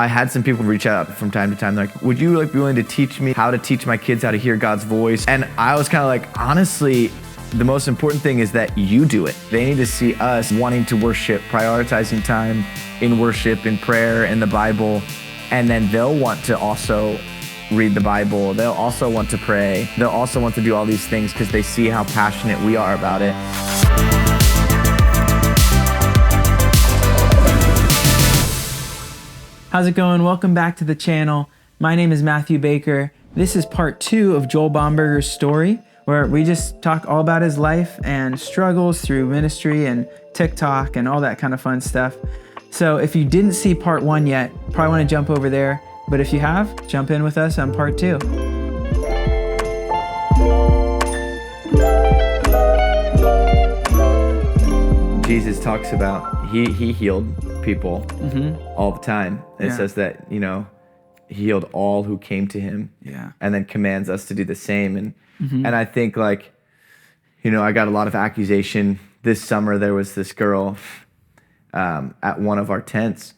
I had some people reach out from time to time. They're like, would you like be willing to teach me how to teach my kids how to hear God's voice? And I was kind of like, honestly, the most important thing is that you do it. They need to see us wanting to worship, prioritizing time in worship, in prayer, in the Bible. And then they'll want to also read the Bible. They'll also want to pray. They'll also want to do all these things because they see how passionate we are about it. How's it going? Welcome back to the channel. My name is Matthew Baker. This is part 2 of Joel Bomberger's story, where we just talk all about his life and struggles through ministry and TikTok and all that kind of fun stuff. So if you didn't see part 1 yet, probably want to jump over there. But if you have, jump in with us on part 2. Jesus talks about, he healed people all the time. It says that, he healed all who came to him, and then commands us to do the same. And I think I got a lot of accusation. This summer there was this girl at one of our tents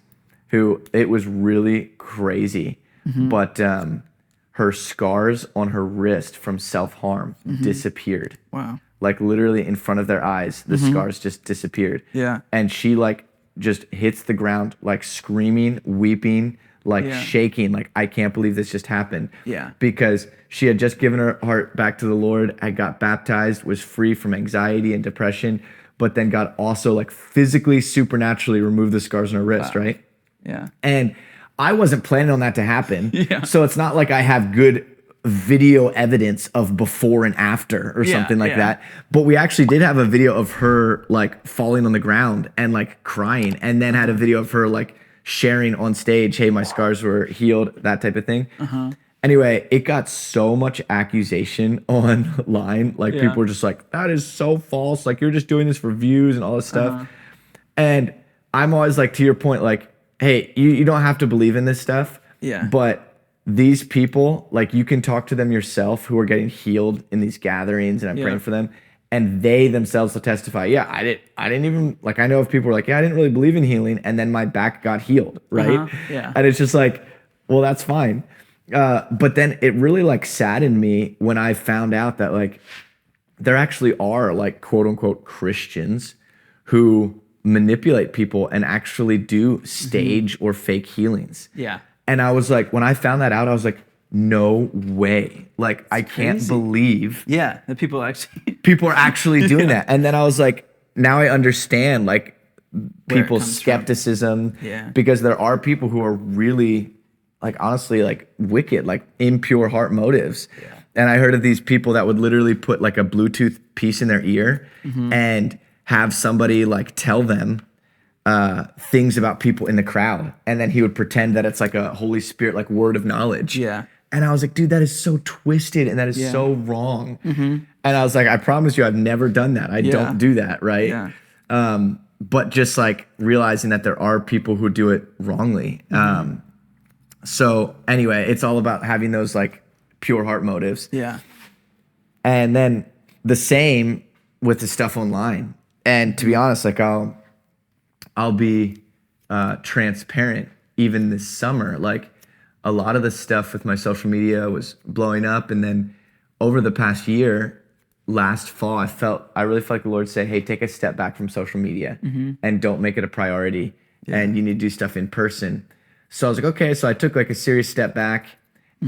who, it was really crazy, but her scars on her wrist from self-harm disappeared. Wow. Like literally in front of their eyes, the scars just disappeared. Yeah. And she just hits the ground, screaming, weeping, shaking, I can't believe this just happened. Yeah. Because she had just given her heart back to the Lord, had got baptized, was free from anxiety and depression, but then God also physically, supernaturally removed the scars on her wrist, right? Yeah. And I wasn't planning on that to happen. Yeah. So it's not like I have good video evidence of before and after or something like that. But we actually did have a video of her falling on the ground and crying, and then had a video of her sharing on stage, hey, my scars were healed, that type of thing. Anyway, it got so much accusation online. People were just like, that is so false. You're just doing this for views and all this stuff. And I'm always to your point, hey, you don't have to believe in this stuff. Yeah. But these people, you can talk to them yourself who are getting healed in these gatherings, and I'm praying for them, and they themselves will testify, I didn't even, I know if people were I didn't really believe in healing, and then my back got healed, right? Yeah. And it's just well, that's fine. But then it really saddened me when I found out that there actually are quote unquote Christians who manipulate people and actually do stage or fake healings. Yeah. And I was when I found that out, I was no way. I can't believe. Yeah, that people are actually doing that. And then I was now I understand people's skepticism. Yeah. Because there are people who are really honestly wicked, impure heart motives. Yeah. And I heard of these people that would literally put a Bluetooth piece in their ear and have somebody tell them things about people in the crowd, and then he would pretend that it's a Holy Spirit word of knowledge. Yeah. And I was dude, that is so twisted and that is so wrong. And I was I promise you, I've never done that. I don't do that, right? Yeah. But just realizing that there are people who do it wrongly. So anyway, it's all about having those pure heart motives. Yeah. And then the same with the stuff online. And to be honest, I'll be transparent. Even this summer, a lot of the stuff with my social media was blowing up, and then over the past year, last fall, I really felt the Lord say, hey, take a step back from social media and don't make it a priority, and you need to do stuff in person. So I was okay. So I took a serious step back,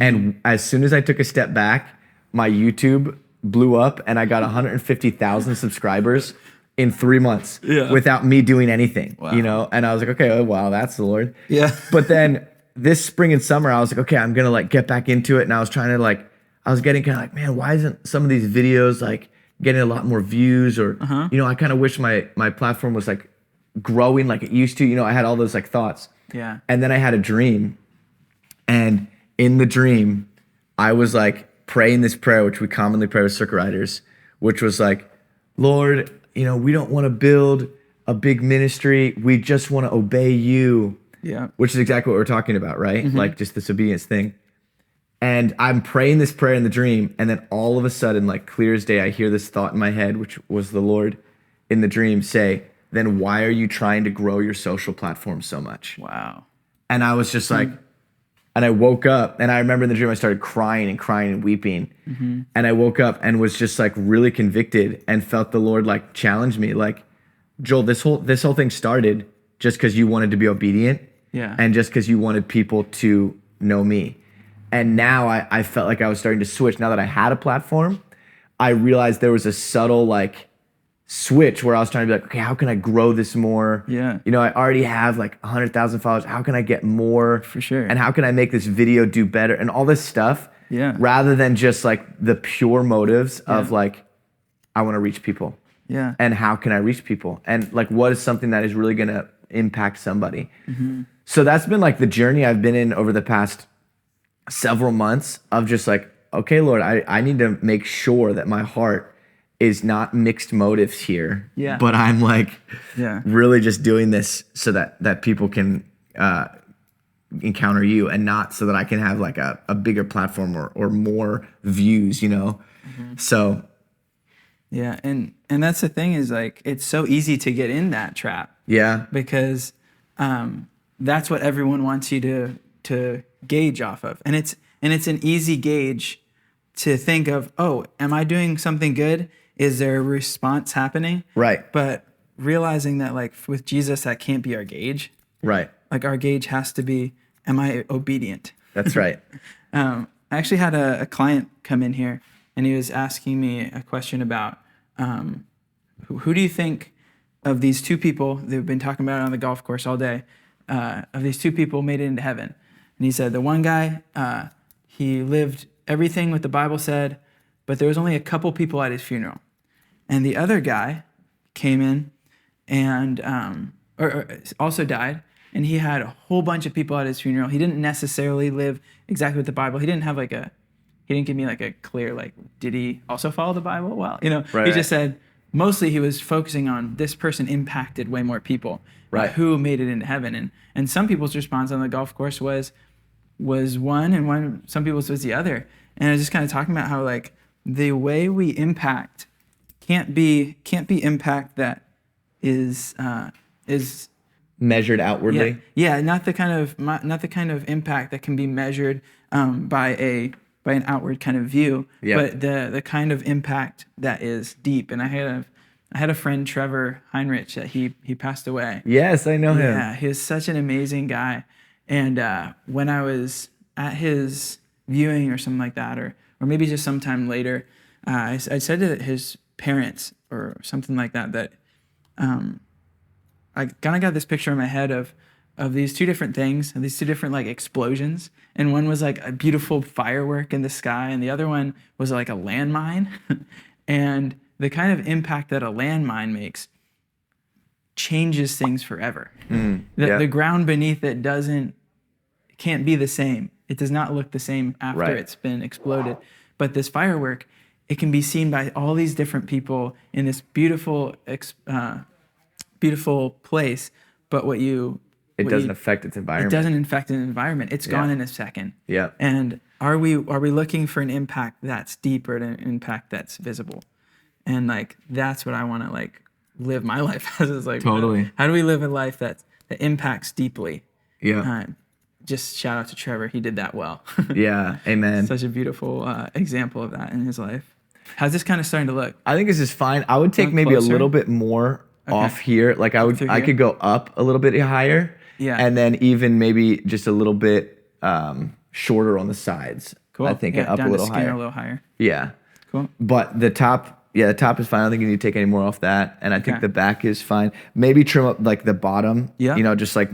and as soon as I took a step back, my YouTube blew up, and I got 150,000 subscribers in 3 months without me doing anything, And I was okay, oh, wow, that's the Lord. Yeah. But then this spring and summer, I was okay, I'm going to get back into it. And I was trying to I was getting kind of man, why isn't some of these videos getting a lot more views? Or, I kind of wish my platform was growing like it used to. I had all those thoughts. Yeah. And then I had a dream. And in the dream, I was praying this prayer, which we commonly pray with circuit riders, which was Lord, we don't want to build a big ministry. We just want to obey you. Yeah. Which is exactly what we're talking about, right? Just this obedience thing. And I'm praying this prayer in the dream, and then all of a sudden, clear as day, I hear this thought in my head, which was the Lord in the dream say, then why are you trying to grow your social platform so much? Wow. And I was just like, and I woke up, and I remember in the dream I started crying and weeping. And I woke up and was just like really convicted and felt the Lord like challenge me, like, Joel, this whole thing started just because you wanted to be obedient, and just because you wanted people to know me. And now I felt like I was starting to switch. Now that I had a platform, I realized there was a subtle like switch where I was trying to be like, okay, how can I grow this more? Yeah. You know, I already have like 100,000 followers. How can I get more? For sure. And how can I make this video do better? And all this stuff. Yeah. Rather than just like the pure motives of like, I want to reach people. Yeah. And how can I reach people? And like, what is something that is really going to impact somebody? So that's been like the journey I've been in over the past several months of just like, okay, Lord, I need to make sure that my heart is not mixed motives here, but I'm like really just doing this so that people can encounter you, and not so that I can have like a bigger platform or more views, you know? So. Yeah. And that's the thing is like, it's so easy to get in that trap. Yeah. Because that's what everyone wants you to gauge off of. And it's an easy gauge to think of, oh, am I doing something good? Is there a response happening? Right. But realizing that like with Jesus, that can't be our gauge. Right. Like our gauge has to be, am I obedient? That's right. I actually had a client come in here, and he was asking me a question about who do you think of these two people, they've been talking about it on the golf course all day, of these two people made it into heaven. And he said the one guy, he lived everything what the Bible said, but there was only a couple people at his funeral. And the other guy came in and or also died, and he had a whole bunch of people at his funeral. He didn't necessarily live exactly with the Bible. He didn't give me like a clear, like, did he also follow the Bible? Well, you know, he just said, mostly he was focusing on this person impacted way more people, who made it into heaven. And some people's response on the golf course was one, and some people's was the other. And I was just kind of talking about how like the way we impact can't be impact that is measured outwardly. Yeah, not the kind of impact that can be measured by an outward kind of view, but the kind of impact that is deep. And I had a friend, Trevor Heinrich, that he passed away. Yes, I know him. Yeah, he was such an amazing guy. And when I was at his viewing or something like that, or maybe just sometime later, I said to his parents or something like that I kind of got this picture in my head of these two different things, these two different like explosions. And one was like a beautiful firework in the sky, and the other one was like a landmine. And the kind of impact that a landmine makes changes things forever. The ground beneath it can't be the same. It does not look the same after it's been exploded. But this firework, it can be seen by all these different people in this beautiful place. But it doesn't affect its environment. It doesn't affect an environment. It's gone in a second. Yeah. And are we looking for an impact that's deep, or an impact that's visible? And like that's what I want to like live my life as, is like totally. How do we live a life that impacts deeply? Yeah. Just shout out to Trevor. He did that well. Yeah. Amen. Such a beautiful example of that in his life. How's this kind of starting to look? I think this is fine. I would take maybe closer? A little bit more off here. Like I could go up a little bit higher. Yeah. And then even maybe just a little bit shorter on the sides. Cool. I think, and up a little higher. A little higher. Yeah. Cool. But the top is fine. I don't think you need to take any more off that. And I think the back is fine. Maybe trim up like the bottom. Yeah. You know, just like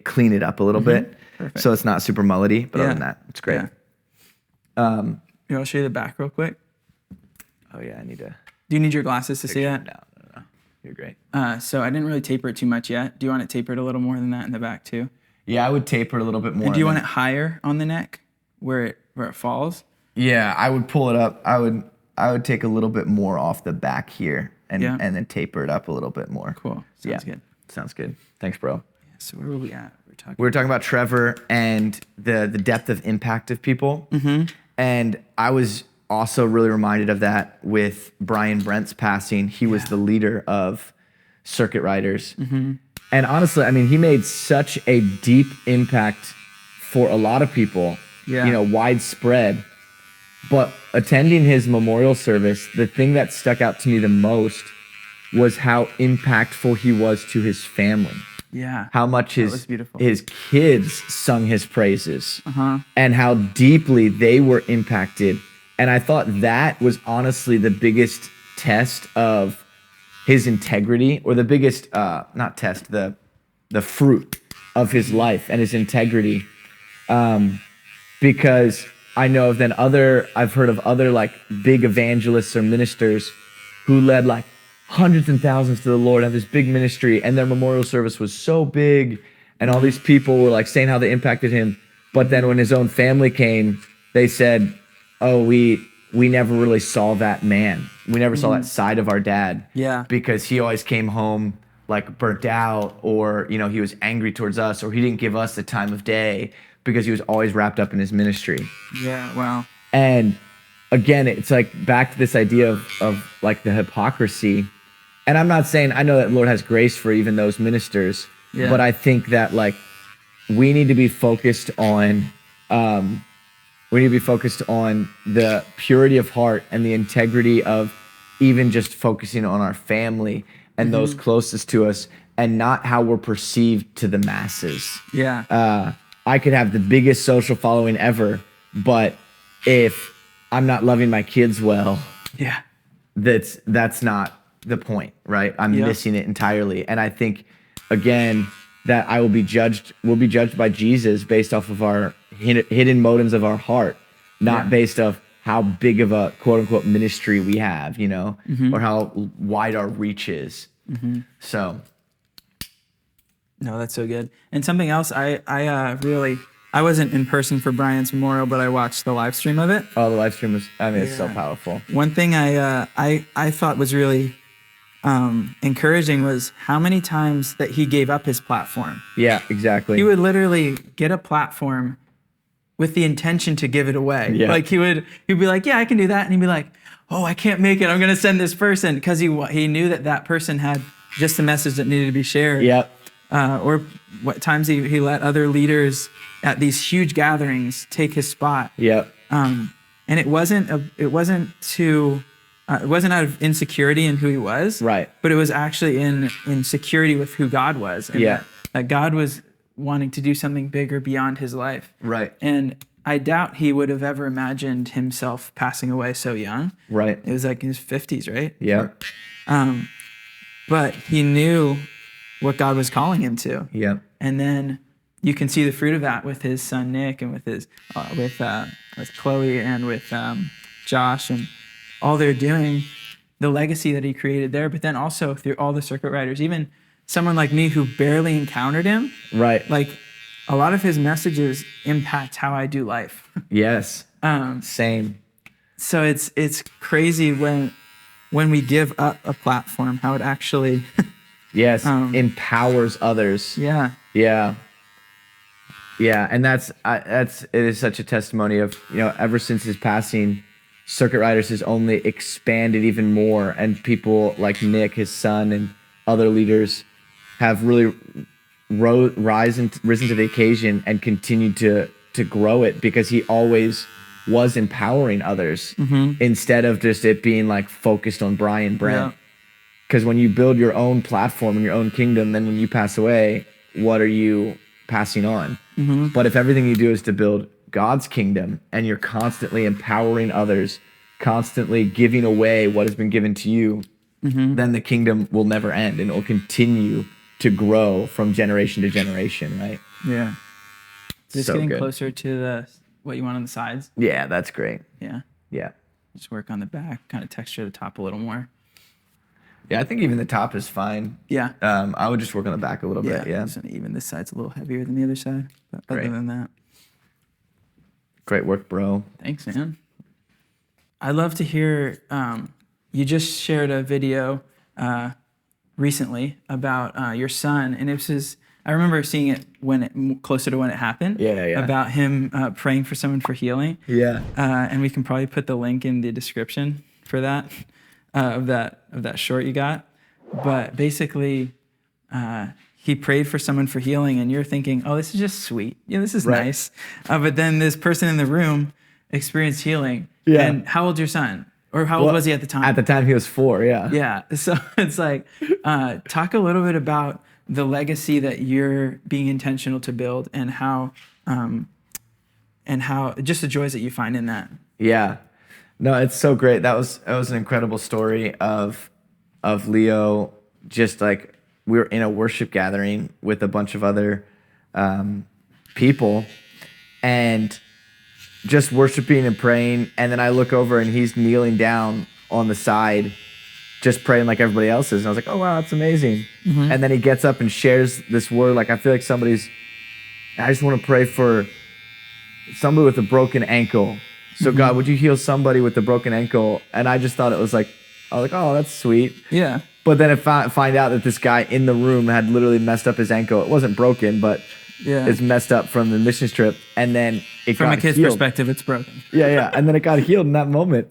clean it up a little bit. Perfect. So it's not super mullety. But other than that, it's great. Yeah. I'll show you the back real quick. Oh yeah, I need to. Do you need your glasses to see that? No. You're great. So I didn't really taper it too much yet. Do you want it tapered a little more than that in the back too? Yeah, I would taper a little bit more. And do you want it higher on the neck where it falls? Yeah, I would pull it up. I would take a little bit more off the back here and then taper it up a little bit more. Cool. Sounds good. Sounds good. Thanks, bro. Yeah, so where were we at? We were talking about Trevor and the depth of impact of people. Mm-hmm. And I was also really reminded of that with Brian Brent's passing. He was the leader of Circuit Riders. Mm-hmm. And honestly, I mean, he made such a deep impact for a lot of people, widespread. But attending his memorial service, the thing that stuck out to me the most was how impactful he was to his family. Yeah. How much his kids sung his praises, and how deeply they were impacted. And I thought that was honestly the biggest test of his integrity, or the biggest, not test, the fruit of his life and his integrity. Because I know I've heard of other like big evangelists or ministers who led like hundreds and thousands to the Lord, have this big ministry, and their memorial service was so big, and all these people were like saying how they impacted him. But then when his own family came, they said, oh, we never really saw that man. We never saw that side of our dad. Yeah. Because he always came home like burnt out, or, he was angry towards us, or he didn't give us the time of day because he was always wrapped up in his ministry. Yeah, wow. And again, it's like back to this idea of like the hypocrisy. And I'm not saying, I know that Lord has grace for even those ministers, but I think that like we need to be focused on the purity of heart and the integrity of even just focusing on our family and those closest to us, and not how we're perceived to the masses. Yeah. I could have the biggest social following ever, but if I'm not loving my kids well, that's not the point, right? I'm missing it entirely. And I think, again, that we'll be judged by Jesus based off of our hidden motives of our heart, not based off how big of a quote unquote ministry we have, or how wide our reach is. So. No, that's so good. And something else, I wasn't in person for Brian's memorial, but I watched the live stream of it. Oh, the live stream was, it's so powerful. One thing I thought was really encouraging was how many times that he gave up his platform. Yeah, exactly. He would literally get a platform with the intention to give it away. Yeah. Like he'd be like, yeah, I can do that. And he'd be like, oh, I can't make it. I'm going to send this person, because he knew that person had just the message that needed to be shared. Yep. Or what times he let other leaders at these huge gatherings take his spot. Yep. And it wasn't out of insecurity in who he was, right? But it was actually in security with who God was. And that God was wanting to do something bigger beyond his life. Right. And I doubt he would have ever imagined himself passing away so young. Right. It was like in his 50s, right? Yeah. But he knew what God was calling him to. Yeah. And then you can see the fruit of that with his son Nick, and with his with Chloe, and with Josh, and all they're doing, the legacy that he created there. But then also through all the circuit riders, even someone like me who barely encountered him. Right. Like a lot of his messages impact how I do life. Yes. Same. So it's crazy when we give up a platform, how it actually yes, empowers others. Yeah. Yeah. Yeah, and it is such a testimony of, ever since his passing, Circuit Riders has only expanded even more, and people like Nick, his son, and other leaders have really risen to the occasion and continued to grow it, because he always was empowering others instead of just it being like focused on Brian Brent. Because when you build your own platform and your own kingdom, then when you pass away, what are you passing on? But if everything you do is to build God's kingdom, and you're constantly empowering others, constantly giving away what has been given to you, then the kingdom will never end, and it will continue to grow from generation to generation, right? Yeah. Just so getting good. Closer to what you want on the sides. Yeah, that's great. Yeah. Yeah. Just work on the back, kind of texture the top a little more. Yeah, I think even the top is fine. Yeah. I would just work on the back a little bit. Yeah. Even this side's a little heavier than the other side. But other than that. Great work, bro. Thanks, man. I'd love to hear, you just shared a video recently about your son, and I remember seeing it closer to when it happened. Yeah. About him praying for someone for healing. Yeah. And we can probably put the link in the description for that, of that short you got. But basically, he prayed for someone for healing, and you're thinking, oh, this is just sweet. Yeah, this is Right. nice. But then this person in the room experienced healing. Yeah. And how old's your son? Or how old was he at the time? At the time, he was 4. Yeah. Yeah. So it's like, talk a little bit about the legacy that you're being intentional to build, and how just the joys that you find in that. Yeah. No, it's so great. That was an incredible story of Leo. Just like, we were in a worship gathering with a bunch of other people, and just worshiping and praying. And then I look over and he's kneeling down on the side, just praying like everybody else is. And I was like, oh, wow, that's amazing. Mm-hmm. And then he gets up and shares this word. Like, I feel like I just want to pray for somebody with a broken ankle. So mm-hmm. God, would you heal somebody with a broken ankle? And I just thought it was like, I was like, oh, that's sweet. Yeah. But then I find out that this guy in the room had literally messed up his ankle. It wasn't broken, but it's messed up from the missions trip. And then it from got a kid's healed. perspective, it's broken. Yeah. And then it got healed in that moment.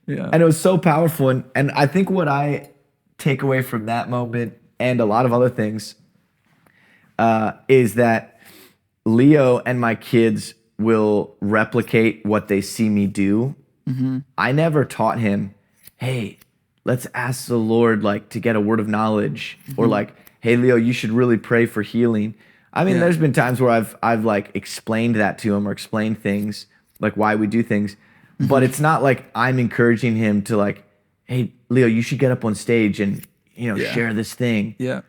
Yeah. And it was so powerful. And I think what I take away from that moment, and a lot of other things, is that Leo and my kids will replicate what they see me do. Mm-hmm. I never taught him, hey, let's ask the Lord like to get a word of knowledge, mm-hmm. or like, hey, Leo, you should really pray for healing. I mean, there's been times where I've like explained that to him, or explained things like why we do things, mm-hmm. but it's not like I'm encouraging him to like, hey, Leo, you should get up on stage and, share this thing. Yeah.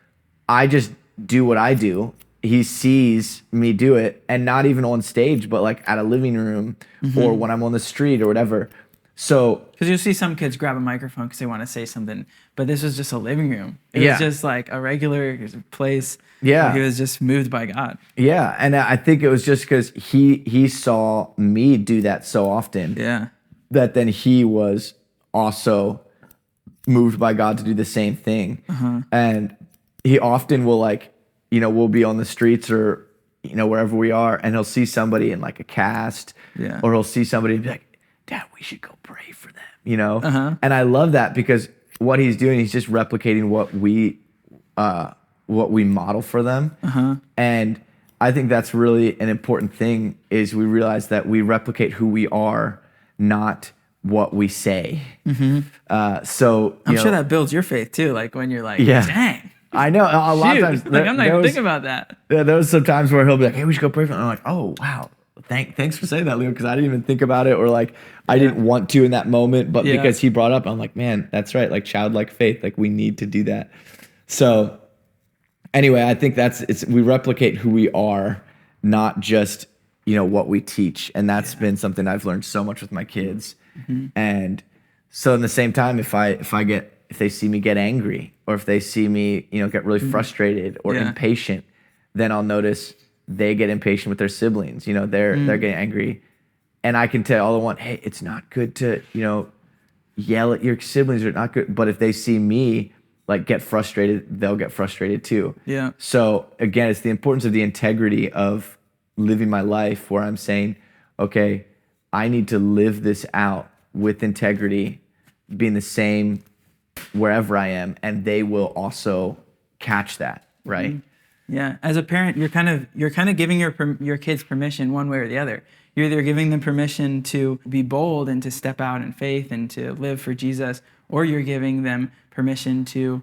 I just do what I do. He sees me do it, and not even on stage, but like at a living room, mm-hmm. or when I'm on the street or whatever. So, because you'll see some kids grab a microphone because they want to say something, but this was just a living room. It was just like a regular place. Yeah, where he was just moved by God. Yeah, and I think it was just because he saw me do that so often. Yeah, that then he was also moved by God to do the same thing. Uh-huh. And he often will like, we'll be on the streets or wherever we are, and he'll see somebody in like a cast, or he'll see somebody and be like, Dad, we should go pray for them, Uh-huh. And I love that, because what he's doing, he's just replicating what we model for them. Uh-huh. And I think that's really an important thing, is we realize that we replicate who we are, not what we say. Mm-hmm. So I'm sure that builds your faith too. Like when you're like, dang. I know a lot of times. Like I'm not even thinking about that. There was some times where he'll be like, hey, we should go pray for them. I'm like, oh, wow. Thanks for saying that, Leo, because I didn't even think about it, or like I didn't want to in that moment, but because he brought up, I'm like, man, that's right. Like childlike faith, like we need to do that. So anyway, I think we replicate who we are, not just, what we teach. And that's been something I've learned so much with my kids. Mm-hmm. And so in the same time, if they see me get angry, or if they see me, get really frustrated or impatient, then I'll notice they get impatient with their siblings. They're getting angry, and I can tell all I want, hey, it's not good to, yell at your siblings, or not good. But if they see me like get frustrated, they'll get frustrated too. Yeah. So again, it's the importance of the integrity of living my life, where I'm saying, okay, I need to live this out with integrity, being the same wherever I am, and they will also catch that, right? Mm-hmm. Yeah, as a parent, you're kind of giving your kids permission one way or the other. You're either giving them permission to be bold and to step out in faith and to live for Jesus, or you're giving them permission to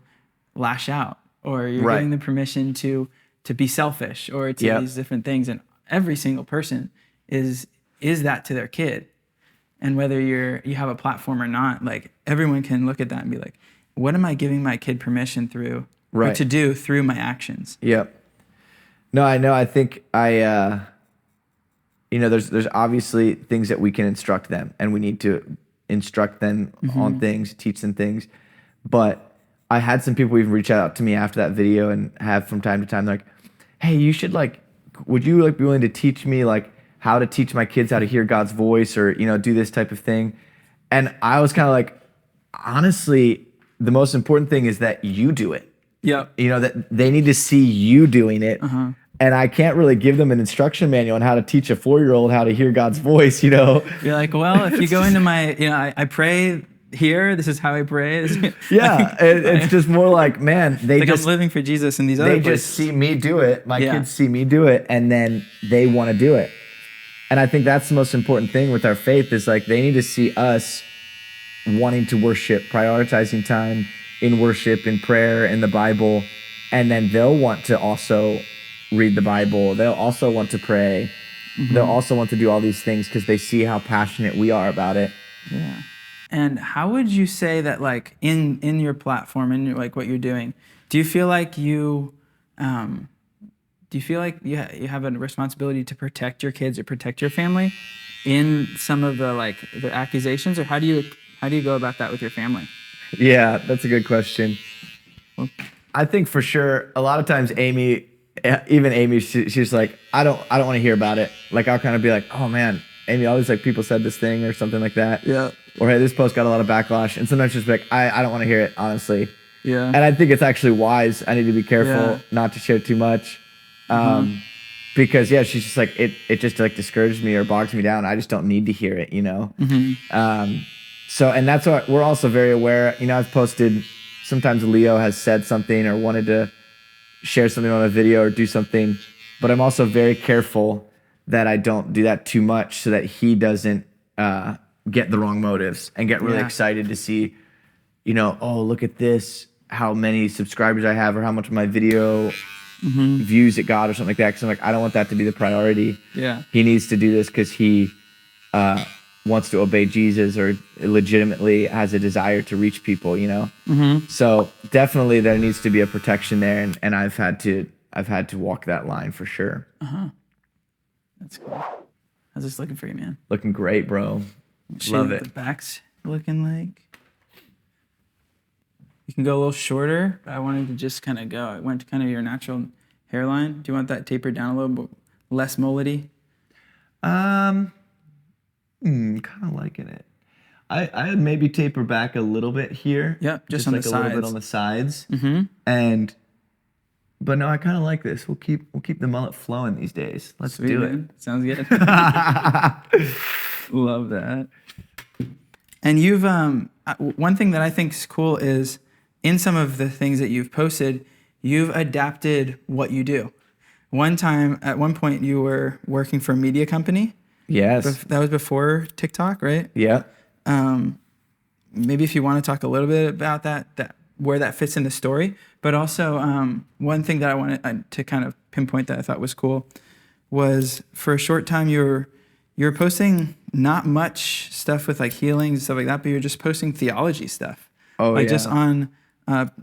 lash out, or you're giving them permission to be selfish, or to these different things. And every single person is that to their kid. And whether you have a platform or not, like everyone can look at that and be like, what am I giving my kid permission through? Or to do through my actions. Yep. No, I know. I think there's obviously things that we can instruct them, and we need to instruct them on things, teach them things. But I had some people even reach out to me after that video, and have from time to time, like, hey, you should would you be willing to teach me how to teach my kids how to hear God's voice, or, do this type of thing. And I was kind of like, honestly, the most important thing is that you do it. Yeah. That they need to see you doing it. Uh-huh. And I can't really give them an instruction manual on how to teach a 4-year-old how to hear God's voice, You're like, well, if you go into my, I pray here. This is how I pray. Yeah, it's just more like, man, they like just I'm living for Jesus in these other they places. just see me do it. My kids see me do it, and then they want to do it. And I think that's the most important thing with our faith is like they need to see us wanting to worship, prioritizing time in worship, in prayer, in the Bible, and then they'll want to also read the Bible. They'll also want to pray. They'll also want to do all these things because they see how passionate we are about it. Yeah. And how would you say that, like, in your platform, in like what you're doing, do you feel like you have a responsibility to protect your kids or protect your family in some of the accusations, or how do you go about that with your family? Yeah, that's a good question. I think for sure, a lot of times Amy, she's like, I don't want to hear about it. Like I'll kind of be like, oh man, Amy, all these like people said this thing or something like that. Yeah. Or hey, this post got a lot of backlash, and sometimes she's like, I don't want to hear it, honestly. Yeah. And I think it's actually wise. I need to be careful not to share too much, because she's just like it just like discourages me or bogs me down. I just don't need to hear it, you know. So and that's what we're also very aware. You know, I've posted. Sometimes Leo has said something or wanted to share something on a video or do something, but I'm also very careful that I don't do that too much so that he doesn't get the wrong motives and get really excited to see, you know, oh, look at this, how many subscribers I have or how much of my video views it got or something like that. Because I'm like, I don't want that to be the priority. Yeah. He needs to do this because he wants to obey Jesus or legitimately has a desire to reach people, you know? So definitely there needs to be a protection there. And I've had to walk that line for sure. That's cool. How's this looking for you, man? Looking great, bro. Love it. The back's looking like. You can go a little shorter, but I wanted to just kind of go. It went to kind of your natural hairline. Do you want that tapered down a little bit, less mullety? Kind of liking it. I'd maybe taper back a little bit here. Yep, just on like the sides. A little bit on the sides. But no, I kind of like this. We'll keep the mullet flowing these days. Let's do it. Sounds good. Love that. And you've one thing that I think is cool is in some of the things that you've posted, you've adapted what you do. At one point, you were working for a media company. Yes. That was before TikTok, right? Yeah. Maybe if you want to talk a little bit about that where that fits in the story, but also one thing that I wanted to kind of pinpoint that I thought was cool was for a short time you were posting not much stuff with like healings and stuff like that, but you're just posting theology stuff. Oh, like just on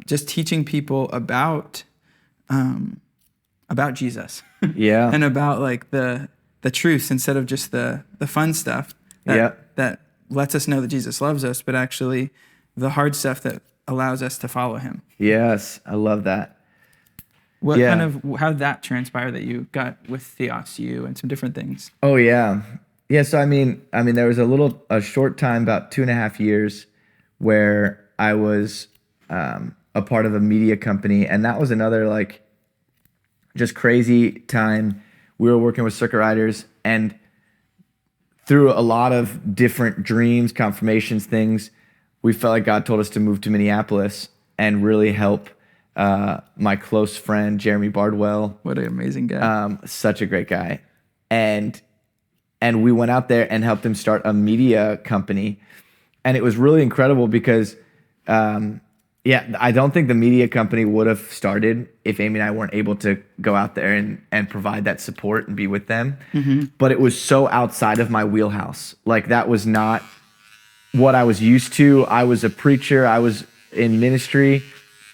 just teaching people about Jesus. Yeah. And about like the truth instead of just the fun stuff that lets us know that Jesus loves us, but actually the hard stuff that allows us to follow him. Yes, I love that. How did that transpire that you got with Theos.U and some different things? Oh yeah. Yeah, so I mean there was a short time, about 2.5 years, where I was a part of a media company, and that was another like just crazy time. We were working with circuit riders, and through a lot of different dreams, confirmations, things, we felt like God told us to move to Minneapolis and really help my close friend, Jeremy Bardwell. What an amazing guy. Such a great guy. And we went out there and helped him start a media company. And it was really incredible because, I don't think the media company would have started if Amy and I weren't able to go out there and provide that support and be with them. But it was so outside of my wheelhouse. Like that was not what I was used to. I was a preacher. I was in ministry.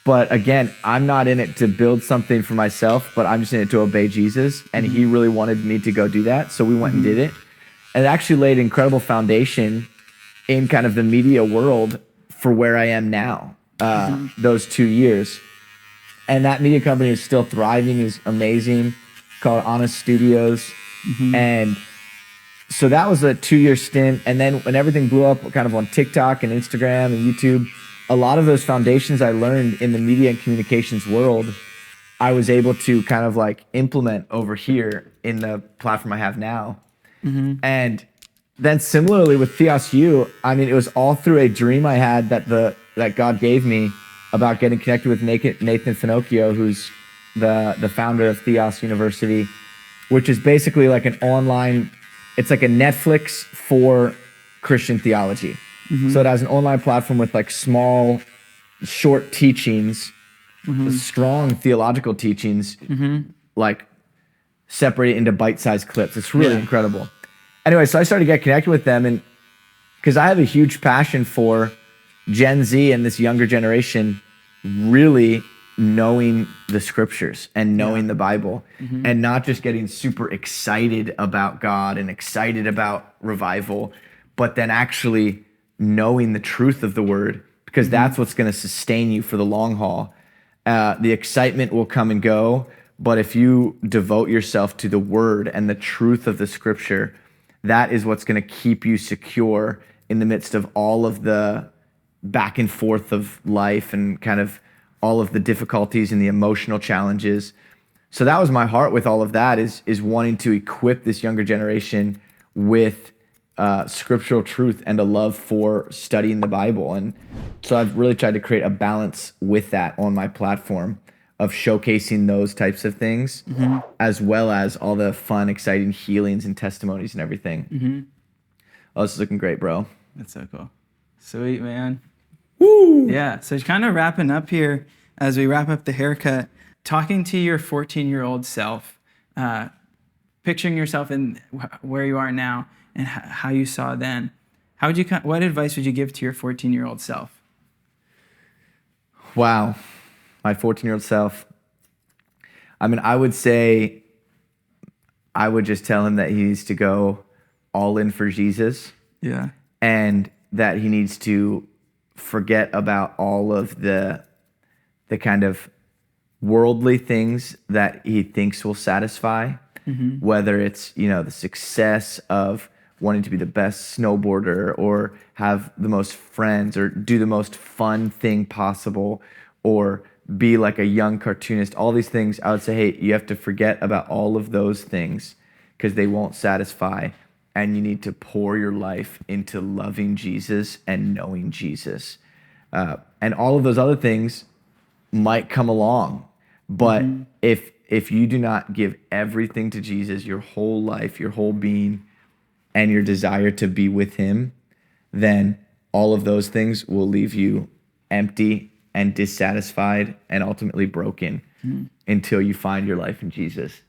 But again, I'm not in it to build something for myself, but I'm just in it to obey Jesus. And he really wanted me to go do that. So we went and did it. And it actually laid an incredible foundation in kind of the media world for where I am now, those 2 years. And that media company is still thriving, is amazing, called Honest Studios. And so that was a 2-year stint. And then when everything blew up kind of on TikTok and Instagram and YouTube, a lot of those foundations I learned in the media and communications world, I was able to kind of like implement over here in the platform I have now. And then similarly with Theos U, I mean, it was all through a dream I had that God gave me about getting connected with Nathan Finocchio, who's the founder of Theos University, which is basically like an online, it's like a Netflix for Christian theology. So it has an online platform with like small, short teachings, strong theological teachings, like separated into bite-sized clips. It's really incredible. Anyway, so I started to get connected with them, and because I have a huge passion for Gen Z and this younger generation really knowing the scriptures and knowing the Bible, and not just getting super excited about God and excited about revival, but then actually knowing the truth of the word, because that's what's going to sustain you for the long haul. The excitement will come and go, but if you devote yourself to the word and the truth of the scripture, that is what's going to keep you secure in the midst of all of the back and forth of life and kind of all of the difficulties and the emotional challenges. So that was my heart with all of that, is wanting to equip this younger generation with scriptural truth and a love for studying the Bible. And so I've really tried to create a balance with that on my platform of showcasing those types of things, as well as all the fun, exciting healings and testimonies and everything. Oh, this is looking great, bro. That's so cool. Sweet, man. Woo! Yeah, so kind of wrapping up here as we wrap up the haircut, talking to your 14-year-old self, picturing yourself in where you are now and how you saw then. What advice would you give to your 14-year-old self? Wow. My 14-year-old self. I mean, I would say I would just tell him that he needs to go all in for Jesus. Yeah. And that he needs to forget about all of the kind of worldly things that he thinks will satisfy, whether it's, the success of wanting to be the best snowboarder or have the most friends or do the most fun thing possible or be like a young cartoonist. All these things, I would say, hey, you have to forget about all of those things because they won't satisfy, and you need to pour your life into loving Jesus and knowing Jesus. And all of those other things might come along, but if you do not give everything to Jesus, your whole life, your whole being, and your desire to be with him, then all of those things will leave you empty and dissatisfied and ultimately broken until you find your life in Jesus.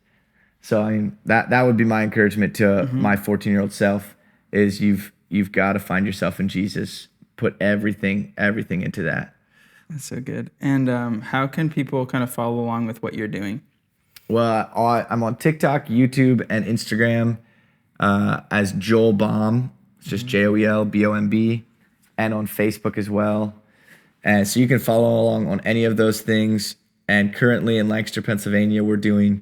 So I mean, that would be my encouragement to my 14-year-old self, is you've got to find yourself in Jesus. Put everything into that. That's so good. And how can people kind of follow along with what you're doing? Well, I'm on TikTok, YouTube, and Instagram as Joel Bomb. It's just JoelBomb, and on Facebook as well. And so you can follow along on any of those things. And currently in Lancaster, Pennsylvania, we're doing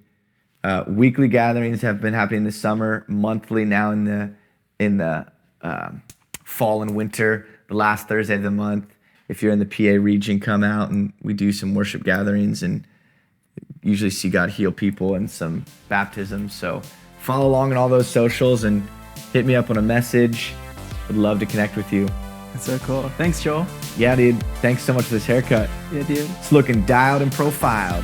weekly gatherings have been happening this summer, monthly now in the fall and winter, the last Thursday of the month. If you're in the PA region, come out and we do some worship gatherings and usually see God heal people and some baptisms. So follow along on all those socials and hit me up on a message. Would love to connect with you. That's so cool. Thanks, Joel. Yeah, dude. Thanks so much for this haircut. Yeah, dude. It's looking dialed and profiled.